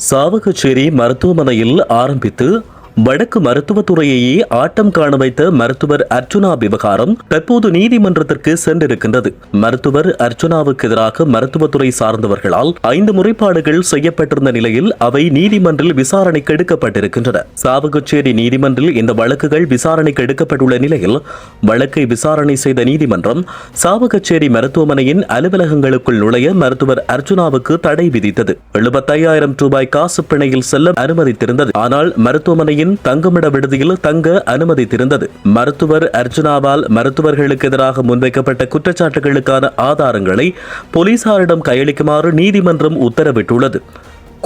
சாவகச்சேரி மருத்துவமனையில் ஆரம்பித்து வடக்கு மருத்துவத்துறையையே ஆட்டம் காண வைத்த மருத்துவர் அர்ச்சுனா விவகாரம் தற்போது நீதிமன்றத்திற்கு சென்றிருக்கின்றது. மருத்துவர் அர்ச்சுனாவுக்கு எதிராக மருத்துவத்துறை சார்ந்தவர்களால் 5 முறைப்பாடுகள் செய்யப்பட்டிருந்த நிலையில் அவை நீதிமன்றில் விசாரணைக்கு எடுக்கப்பட்டிருக்கின்றன. சாவகச்சேரி நீதிமன்றில் இந்த வழக்குகள் விசாரணைக்கு எடுக்கப்பட்டுள்ள நிலையில் வழக்கை விசாரணை செய்த நீதிமன்றம் சாவகச்சேரி மருத்துவமனையின் அலுவலகங்களுக்குள் நுழைய மருத்துவர் அர்ச்சுனாவுக்கு தடை விதித்தது. 75,000 ரூபாய் காசு பிணையில் செல்ல அனுமதித்திருந்தது. ஆனால் மருத்துவமனையின் தங்குமிட விடுதியில் தங்க அனுமதித்திருந்தது. மருத்துவர் அர்ச்சுனாவால் மருத்துவர்களுக்கு எதிராக முன்வைக்கப்பட்ட குற்றச்சாட்டுகளுக்கான ஆதாரங்களை போலீசாரிடம் கையளிக்குமாறு நீதிமன்றம் உத்தரவிட்டுள்ளது.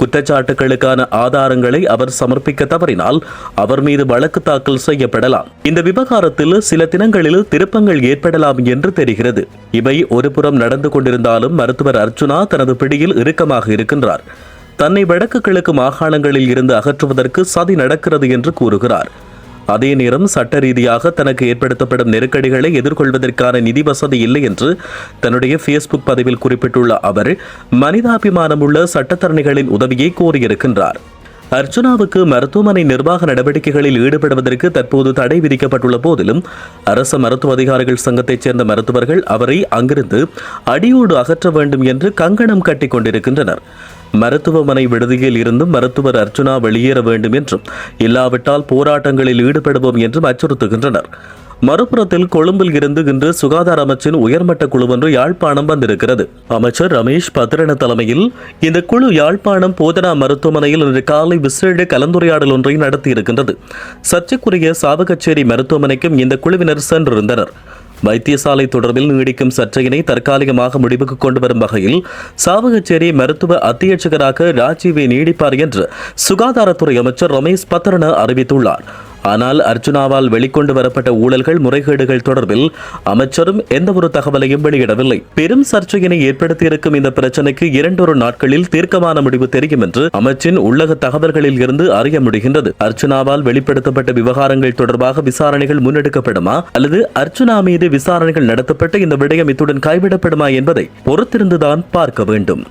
குற்றச்சாட்டுகளுக்கான ஆதாரங்களை அவர் சமர்ப்பிக்க தவறினால் அவர் மீது வழக்கு தாக்கல் செய்யப்படலாம். இந்த விவகாரத்தில் சில தினங்களில் திருப்பங்கள் ஏற்படலாம் என்று தெரிகிறது. இவை ஒருபுறம் நடந்து கொண்டிருந்தாலும் மருத்துவர் அர்ச்சுனா தனது பிடியில் இறுக்கமாக இருக்கின்றார். தன்னை வடக்கு கிழக்கு மாகாணங்களில் இருந்து அகற்றுவதற்கு சதி நடக்கிறது என்று கூறுகிறார். அதே நேரம் சட்ட ரீதியாக தனக்கு ஏற்படுத்தப்படும் நெருக்கடிகளை எதிர்கொள்வதற்கான நிதி வசதி இல்லை என்று தன்னுடைய ஃபேஸ்புக் பதிவில் குறிப்பிட்டுள்ள அவர் மனிதாபிமானமுள்ள சட்டத்தரணிகளின் உதவியை கோரியிருக்கின்றார். அர்ச்சுனாவுக்கு மருத்துவமனை நிர்வாக நடவடிக்கைகளில் ஈடுபடுவதற்கு தற்போது தடை விதிக்கப்பட்டுள்ள போதிலும் அரசு மருத்துவ அதிகாரிகள் சங்கத்தைச் சேர்ந்த மருத்துவர்கள் அவரை அங்கிருந்து அடியோடு அகற்ற வேண்டும் என்று கங்கணம் கட்டிக் கொண்டிருக்கின்றனர். மருத்துவமனை விடுதியில் இருந்தும் மருத்துவர் அர்ச்சுனா வெளியேற வேண்டும் என்றும் இல்லாவிட்டால் போராட்டங்களில் ஈடுபடுவோம் என்றும் அச்சுறுத்துகின்றனர். மறுபுறத்தில் கொழும்பில் இருந்து இன்று சுகாதார அமைச்சின் உயர்மட்ட குழு ஒன்று யாழ்ப்பாணம் வந்திருக்கிறது. அமைச்சர் ரமேஷ் பத்ரன தலைமையில் இந்த குழு யாழ்ப்பாணம் போதனா மருத்துவமனையில் இன்று காலை விசேட கலந்துரையாடல் ஒன்றை நடத்தியிருக்கின்றது. சர்ச்சைக்குரிய சாவகச்சேரி மருத்துவமனைக்கும் இந்த குழுவினர் சென்றிருந்தனர். வைத்தியசாலை தொடர்பில் நீடிக்கும் சர்ச்சையினை தற்காலிகமாக முடிவுக்கு கொண்டு வரும் வகையில் சாவகச்சேரி மருத்துவ அத்தியட்சகராக ராஜீவை நீடிப்பார் என்று சுகாதாரத்துறை அமைச்சர் ரமேஷ் பத்ரன அறிவித்துள்ளார். ஆனால் அர்ச்சுனாவால் வெளிக்கொண்டு வரப்பட்ட ஊழல்கள் முறைகேடுகள் தொடர்பில் அமைச்சரும் எந்தவொரு தகவலையும் வெளியிடவில்லை. பெரும் சர்ச்சையினை ஏற்படுத்தியிருக்கும் இந்த பிரச்சினைக்கு 2 நாட்களில் தீர்க்கமான முடிவு தெரியும் என்று அமைச்சின் உள்ளக தகவல்களில் இருந்து அறிய முடிகின்றது. அர்ச்சுனாவால் வெளிப்படுத்தப்பட்ட விவகாரங்கள் தொடர்பாக விசாரணைகள் முன்னெடுக்கப்படுமா அல்லது அர்ச்சுனா மீது விசாரணைகள் நடத்தப்பட்டு இந்த விடயம் இத்துடன் கைவிடப்படுமா என்பதை பொறுத்திருந்துதான் பார்க்க வேண்டும்.